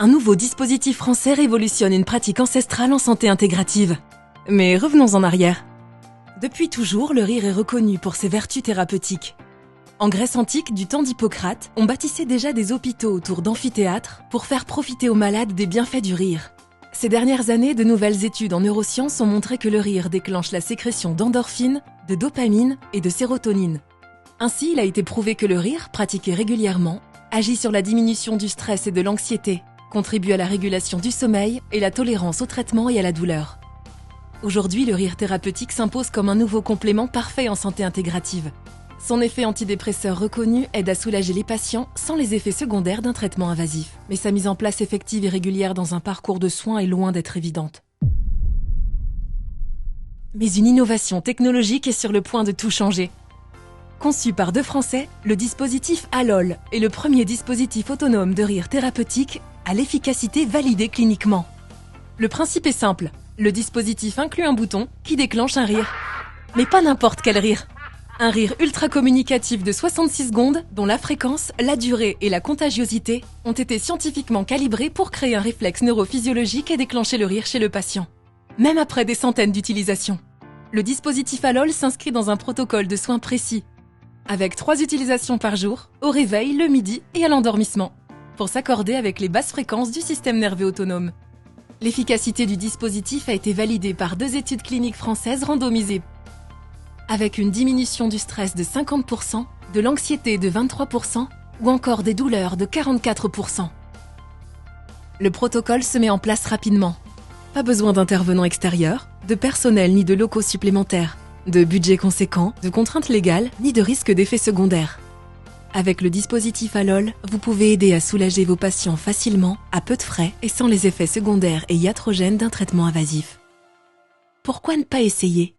Un nouveau dispositif français révolutionne une pratique ancestrale en santé intégrative. Mais revenons en arrière. Depuis toujours, le rire est reconnu pour ses vertus thérapeutiques. En Grèce antique, du temps d'Hippocrate, on bâtissait déjà des hôpitaux autour d'amphithéâtres pour faire profiter aux malades des bienfaits du rire. Ces dernières années, de nouvelles études en neurosciences ont montré que le rire déclenche la sécrétion d'endorphines, de dopamine et de sérotonine. Ainsi, il a été prouvé que le rire, pratiqué régulièrement, agit sur la diminution du stress et de l'anxiété, contribue à la régulation du sommeil et la tolérance au traitement et à la douleur. Aujourd'hui, le rire thérapeutique s'impose comme un nouveau complément parfait en santé intégrative. Son effet antidépresseur reconnu aide à soulager les patients sans les effets secondaires d'un traitement invasif. Mais sa mise en place effective et régulière dans un parcours de soins est loin d'être évidente. Mais une innovation technologique est sur le point de tout changer. Conçu par deux Français, le dispositif Alol est le premier dispositif autonome de rire thérapeutique à l'efficacité validée cliniquement. Le principe est simple, le dispositif inclut un bouton qui déclenche un rire. Mais pas n'importe quel rire. Un rire ultra communicatif de 66 secondes dont la fréquence, la durée et la contagiosité ont été scientifiquement calibrés pour créer un réflexe neurophysiologique et déclencher le rire chez le patient. Même après des centaines d'utilisations. Le dispositif Alol s'inscrit dans un protocole de soins précis, avec 3 utilisations par jour, au réveil, le midi et à l'endormissement, pour s'accorder avec les basses fréquences du système nerveux autonome. L'efficacité du dispositif a été validée par 2 études cliniques françaises randomisées, avec une diminution du stress de 50%, de l'anxiété de 23% ou encore des douleurs de 44%. Le protocole se met en place rapidement. Pas besoin d'intervenants extérieurs, de personnel ni de locaux supplémentaires, de budget conséquent, de contraintes légales ni de risque d'effets secondaires. Avec le dispositif Alol, vous pouvez aider à soulager vos patients facilement, à peu de frais et sans les effets secondaires et iatrogènes d'un traitement invasif. Pourquoi ne pas essayer ?